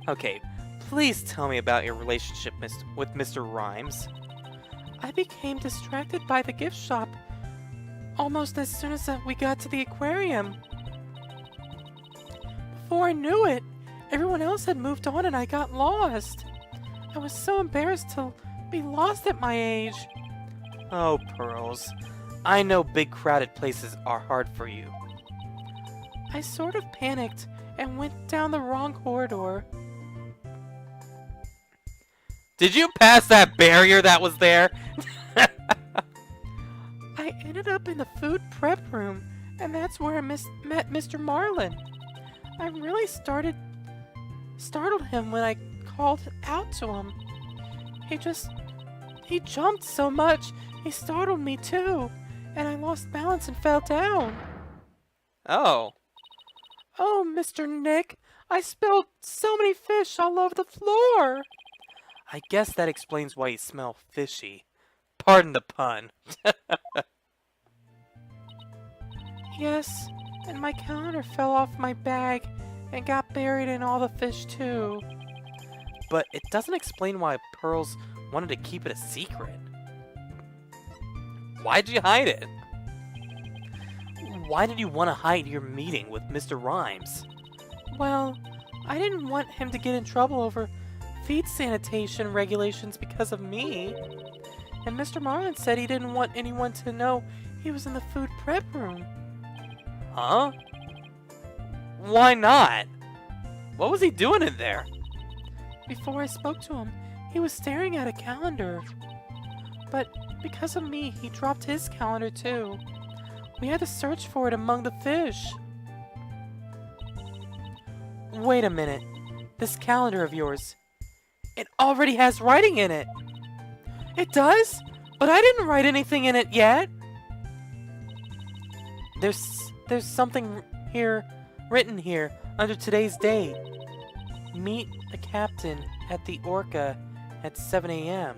Okay, please tell me about your relationship with Mr. Rhymes. I became distracted by the gift shop almost as soon as we got to the aquarium. Before I knew it, everyone else had moved on and I got lost. I was so embarrassed to be lost at my age. Oh, Pearls. I know big crowded places are hard for you. I sort of panicked and went down the wrong corridor. Did you pass that barrier that was there? I ended up in the food prep room, and that's where I met Mr. Marlin. I really startled him when I called out to him. He jumped so much, he startled me too, and I lost balance and fell down. Oh. Oh, Mr. Nick, I spilled so many fish all over the floor. I guess that explains why you smell fishy. Pardon the pun. Yes, and my calendar fell off my bag and got buried in all the fish too. But it doesn't explain why Pearls wanted to keep it a secret. Why'd you hide it? Why did you want to hide your meeting with Mr. Rhymes? Well, I didn't want him to get in trouble over feed sanitation regulations because of me. And Mr. Marlin said he didn't want anyone to know he was in the food prep room. Huh? Why not? What was he doing in there? Before I spoke to him, he was staring at a calendar. But because of me, he dropped his calendar too. We had to search for it among the fish. Wait a minute. This calendar of yours, it already has writing in it. It does? But I didn't write anything in it yet. There's something here, written here, under today's date. Meet the captain at the Orca at 7 a.m.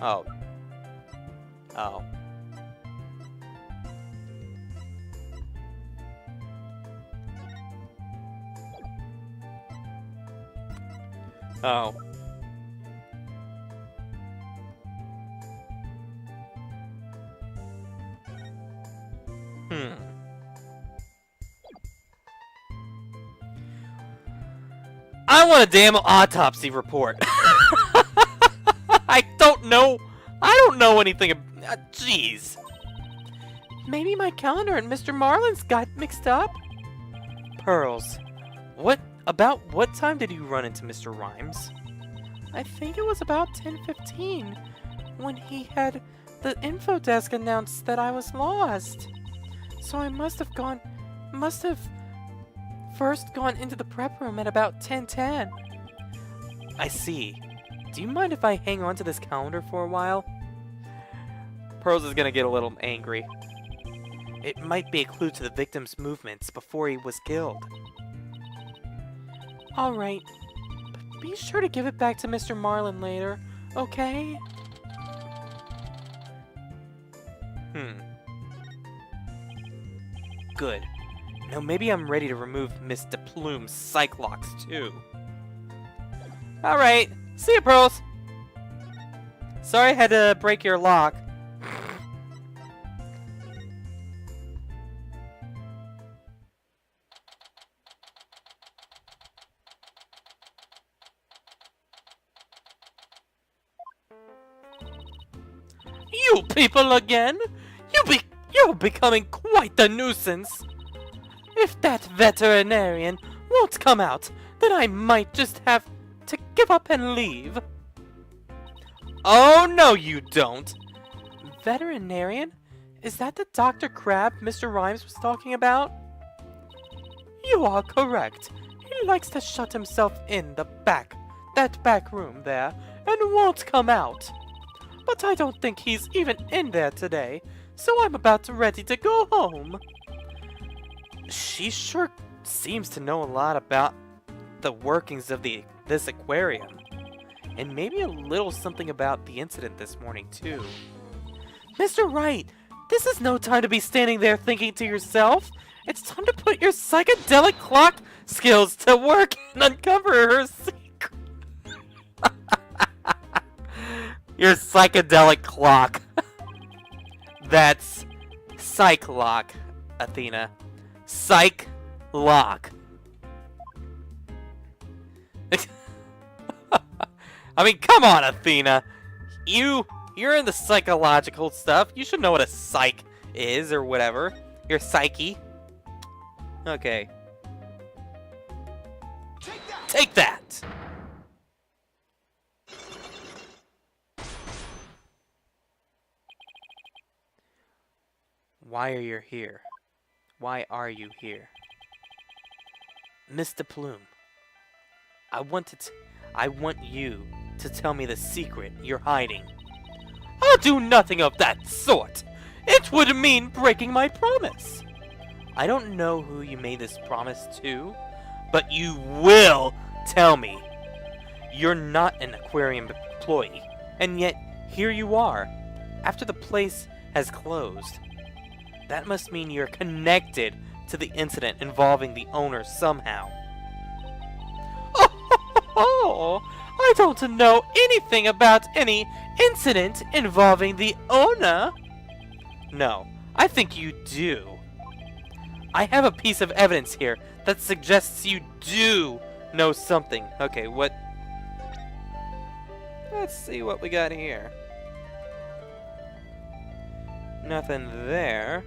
Oh. Oh. Oh. I want a damn autopsy report. I don't know anything. Jeez. Maybe my calendar and Mr. Marlin's got mixed up. Pearls, what time did you run into Mr. Rhymes? I think it was about 10:15 when he had the info desk announce that I was lost. So I must have first gone into the prep room at about 10:10. I see. Do you mind if I hang on to this calendar for a while? Pearls is gonna get a little angry. It might be a clue to the victim's movements before he was killed. Alright, but be sure to give it back to Mr. Marlin later, okay? Good. Now maybe I'm ready to remove Miss DePlume's psych locks too. Alright, see ya, Pearls! Sorry I had to break your lock. You people again? You're becoming quite a nuisance. If that veterinarian won't come out, then I might just have to give up and leave. Oh, no you don't. Veterinarian? Is that the Dr. Crab Mr. Rhymes was talking about? You are correct. He likes to shut himself in that back room there, and won't come out. But I don't think he's even in there today, so I'm about ready to go home. She sure seems to know a lot about the workings of this aquarium. And maybe a little something about the incident this morning, too. Mr. Wright, this is no time to be standing there thinking to yourself. It's time to put your psychedelic clock skills to work and uncover her secret. Your psychedelic clock. That's psych lock, Athena. Psych lock. I mean, come on, Athena. You're in the psychological stuff. You should know what a psych is or whatever. Your psyche. Okay. Take that! Why are you here? Why are you here? Mr. Plume, I want you to tell me the secret you're hiding. I'll do nothing of that sort! It would mean breaking my promise! I don't know who you made this promise to, but you will tell me. You're not an aquarium employee, and yet here you are, after the place has closed. That must mean you're connected to the incident involving the owner somehow. Oh, I don't know anything about any incident involving the owner. No, I think you do. I have a piece of evidence here that suggests you do know something. Okay, what? Let's see what we got here. Nothing there.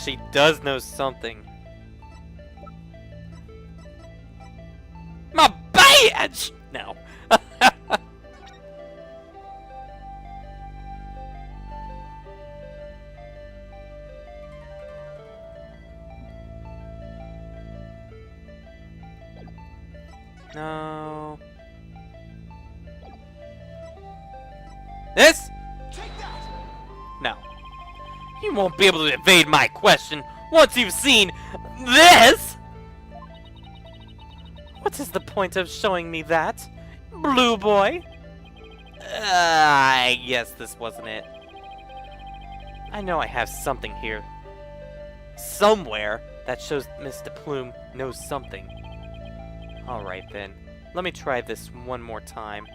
She does know something. My badge! No. No. This? No. You won't be able to evade my question once you've seen this! What is the point of showing me that, Blue Boy? I guess this wasn't it. I know I have something here. Somewhere that shows Mr. Plume knows something. Alright then, let me try this one more time.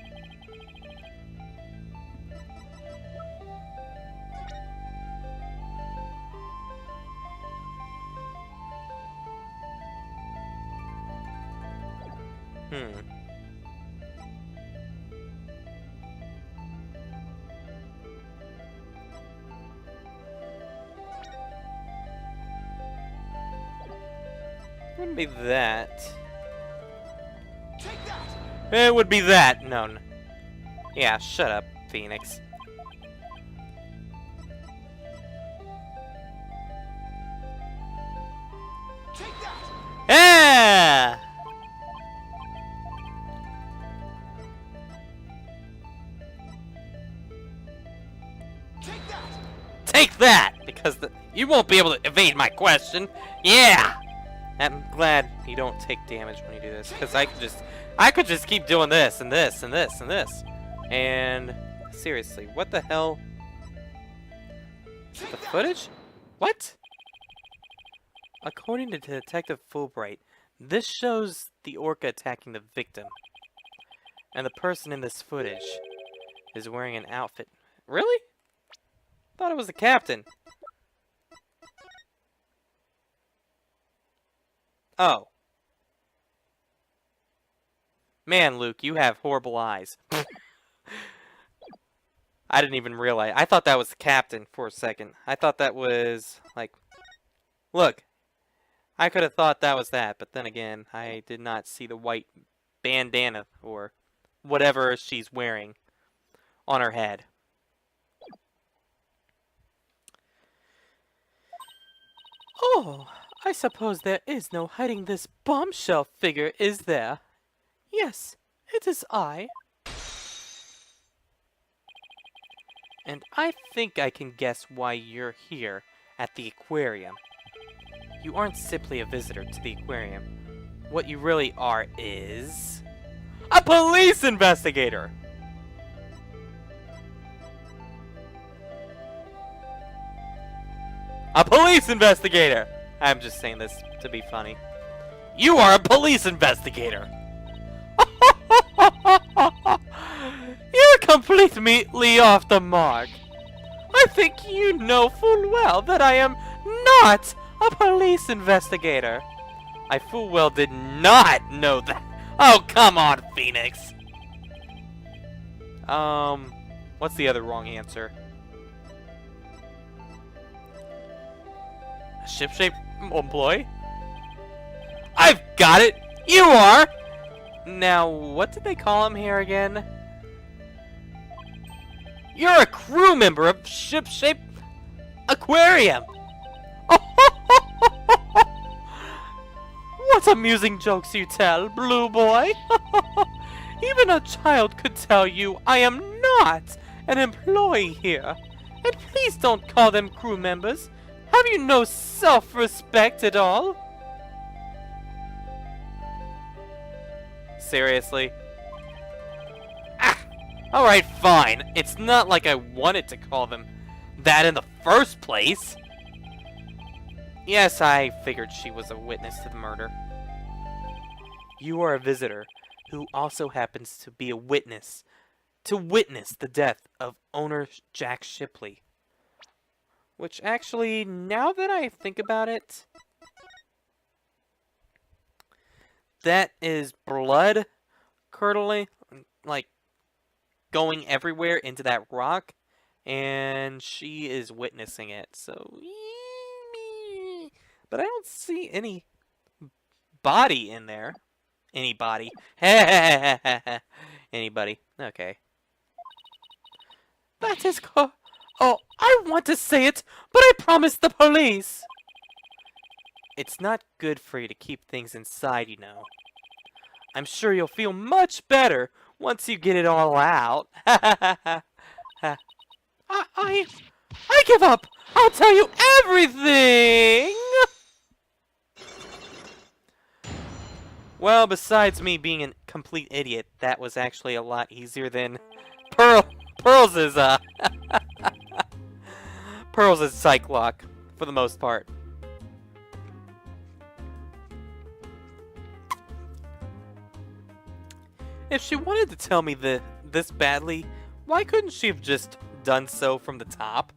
Wouldn't be that. It would be that. No. Yeah, shut up, Phoenix. Yeah! Take that! Because you won't be able to evade my question. Yeah! I'm glad you don't take damage when you do this, because I could just keep doing this and this and this and this. And seriously, what the hell? Is it the footage? What? According to Detective Fulbright, this shows the orca attacking the victim. And the person in this footage is wearing an outfit. Really? Thought it was the captain. Oh. Man, Luke, you have horrible eyes. I didn't even realize. I thought that was the captain for a second. I thought that was, like... Look. I could have thought that was that, but then again, I did not see the white bandana or whatever she's wearing on her head. Oh, I suppose there is no hiding this bombshell figure, is there? Yes, it is I. And I think I can guess why you're here at the aquarium. You aren't simply a visitor to the aquarium. What you really are is... a police investigator! A police investigator! I'm just saying this to be funny. You are a police investigator! You're completely off the mark. I think you know full well that I am not a police investigator. I full well did not know that. Oh, come on, Phoenix. What's the other wrong answer? A ship-shaped employee? I've got it! You are! Now, what did they call him here again? You're a crew member of ship-shaped aquarium! What amusing jokes you tell, Blue Boy! Even a child could tell you I am not an employee here. And please don't call them crew members. Have you no self-respect at all? Seriously? Ah! Alright, fine. It's not like I wanted to call them that in the first place. Yes, I figured she was a witness to the murder. You are a visitor who also happens to be a witness to witness the death of owner Jack Shipley. Which actually, now that I think about it, that is blood curdling, like, going everywhere into that rock, and she is witnessing it, so... But I don't see any body in there. Anybody. Anybody. Okay. That is oh, I want to say it, but I promised the police! It's not good for you to keep things inside, you know. I'm sure you'll feel much better once you get it all out. I give up! I'll tell you everything! Well, besides me being a complete idiot, that was actually a lot easier than Pearl's Pearl's psych lock, for the most part. If she wanted to tell me this badly, why couldn't she have just done so from the top?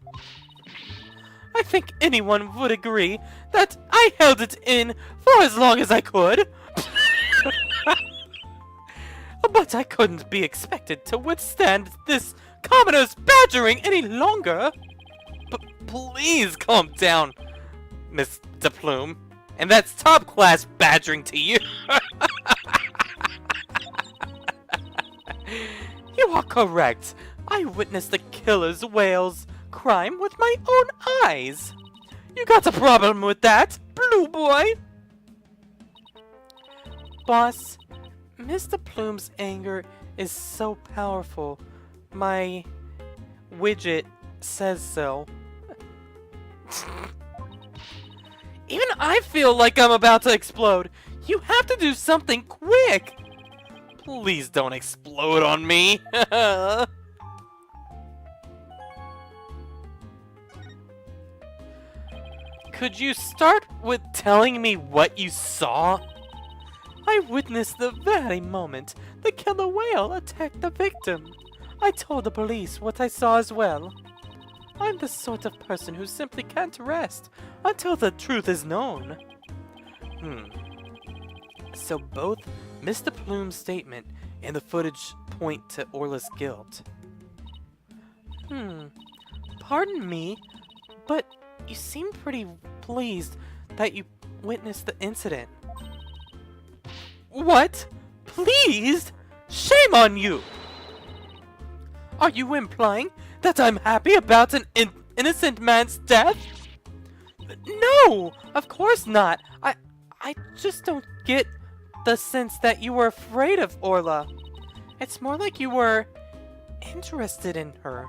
I think anyone would agree that I held it in for as long as I could. But I couldn't be expected to withstand this commoner's badgering any longer. But please calm down, Miss DePlume. And that's top-class badgering to you. You are correct. I witnessed the killer's whale's crime with my own eyes. You got a problem with that, Blue Boy? Boss, Mr. Plume's anger is so powerful. My widget says so. Even I feel like I'm about to explode. You have to do something quick. Please don't explode on me. Could you start with telling me what you saw? I witnessed the very moment the killer whale attacked the victim. I told the police what I saw as well. I'm the sort of person who simply can't rest until the truth is known. So both Mr. Plume's statement and the footage point to Orla's guilt. Pardon me, but you seem pretty pleased that you witnessed the incident. What? Pleased? Shame on you! Are you implying that I'm happy about an innocent man's death? No! Of course not! I just don't get the sense that you were afraid of Orla. It's more like you were interested in her.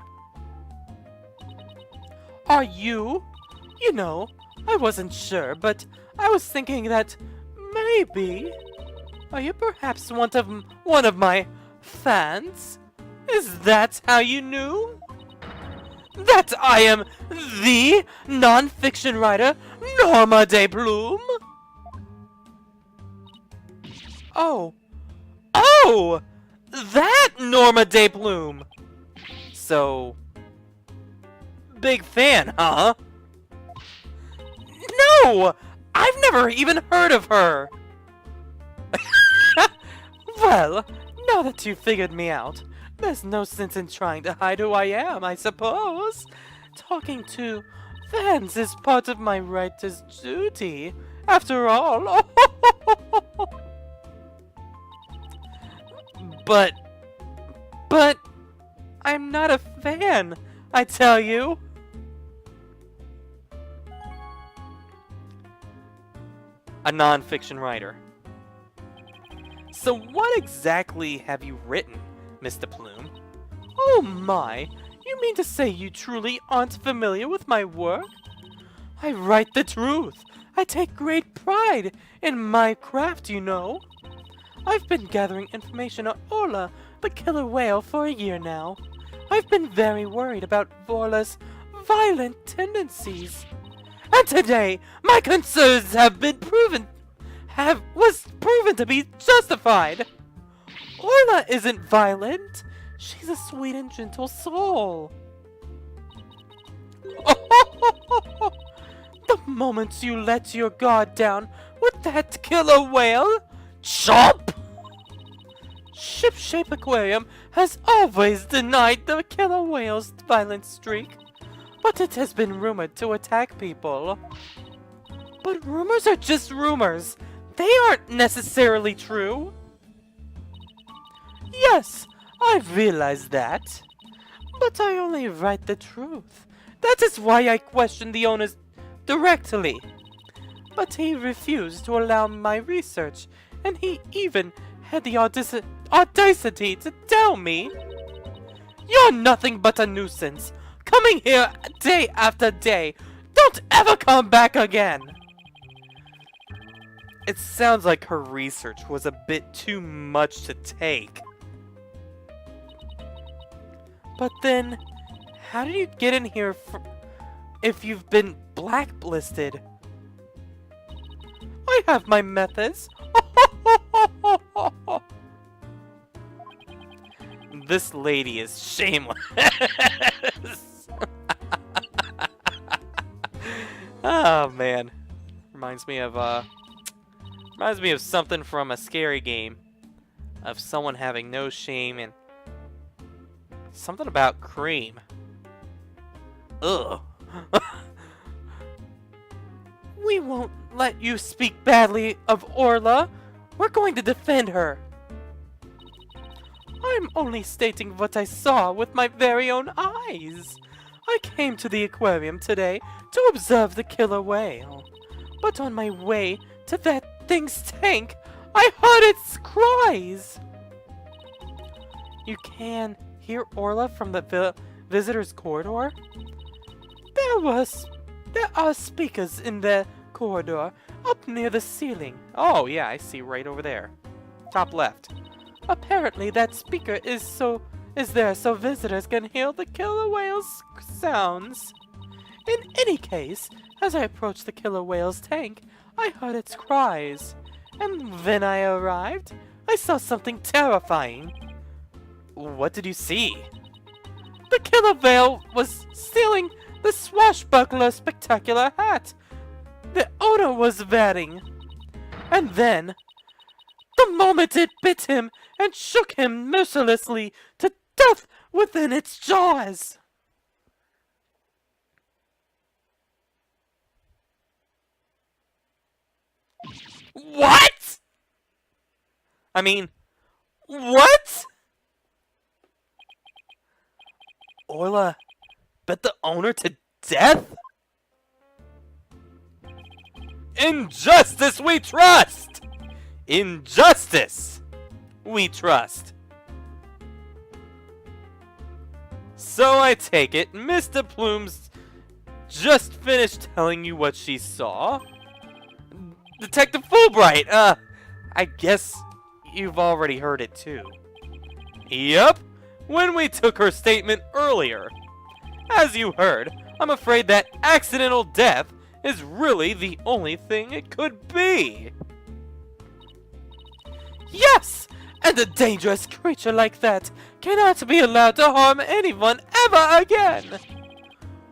Are you? You know, I wasn't sure, but I was thinking that maybe... Are you perhaps one of my fans? Is that how you knew? That I am the non-fiction writer, Norma de Bloom? Oh. Oh! That Norma de Bloom! So... big fan, huh? No! I've never even heard of her! Well, now that you've figured me out, there's no sense in trying to hide who I am, I suppose. Talking to fans is part of my writer's duty, after all. But I'm not a fan, I tell you. A non-fiction writer. So what exactly have you written, Mr. Plume? Oh my, you mean to say you truly aren't familiar with my work? I write the truth. I take great pride in my craft, you know. I've been gathering information on Orla, the killer whale, for a year now. I've been very worried about Vorla's violent tendencies. And today, my concerns was proven to be justified. Orla isn't violent. She's a sweet and gentle soul. The moment you let your guard down with that killer whale, chomp! Shipshape Aquarium has always denied the killer whale's violent streak, but it has been rumored to attack people. But rumors are just rumors. They aren't necessarily true. Yes, I realize that. But I only write the truth. That is why I questioned the owners directly. But he refused to allow my research, and he even had the audacity to tell me, "You're nothing but a nuisance, coming here day after day. Don't ever come back again." It sounds like her research was a bit too much to take. But then, how did you get in here if you've been blacklisted? I have my methods. This lady is shameless. Oh man, reminds me of something from a scary game, of someone having no shame and something about cream. Ugh. We won't let you speak badly of Orla. We're going to defend her. I'm only stating what I saw with my very own eyes. I came to the aquarium today to observe the killer whale. But on my way to that thing's tank, I heard its cries. You can hear Orla from the visitor's corridor? There are speakers in the corridor up near the ceiling. Oh yeah, I see right over there. Top left. Apparently that speaker is there so visitors can hear the killer whale's sounds. In any case, as I approached the killer whale's tank, I heard its cries. And when I arrived, I saw something terrifying. What did you see? The killer whale was stealing the swashbuckler spectacular hat the owner was wearing. And then, the moment it bit him and shook him mercilessly to death within its jaws. What? I mean, what? Orla bit the owner to death? Injustice we trust! Injustice we trust. So I take it Mr. Plume's just finished telling you what she saw. Detective Fulbright, I guess you've already heard it too. Yep, when we took her statement earlier. As you heard, I'm afraid that accidental death is really the only thing it could be. Yes! And a dangerous creature like that cannot be allowed to harm anyone ever again!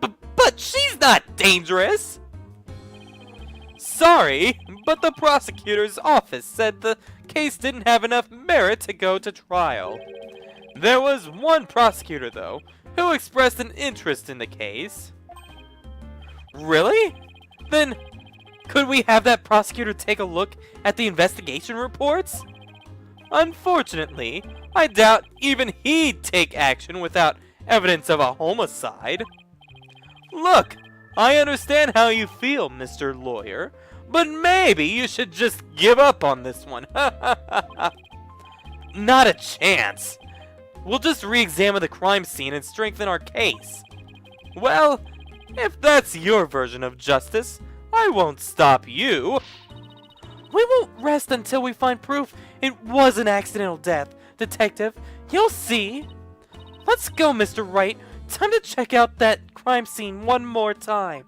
But she's not dangerous! Sorry, but the prosecutor's office said the case didn't have enough merit to go to trial. There was one prosecutor, though, who expressed an interest in the case. Really? Then, could we have that prosecutor take a look at the investigation reports? Unfortunately, I doubt even he'd take action without evidence of a homicide. Look, I understand how you feel, Mr. Lawyer, but maybe you should just give up on this one. Not a chance. We'll just re-examine the crime scene and strengthen our case. Well, if that's your version of justice, I won't stop you. We won't rest until we find proof it was an accidental death, Detective. You'll see. Let's go, Mr. Wright. Time to check out that crime scene one more time.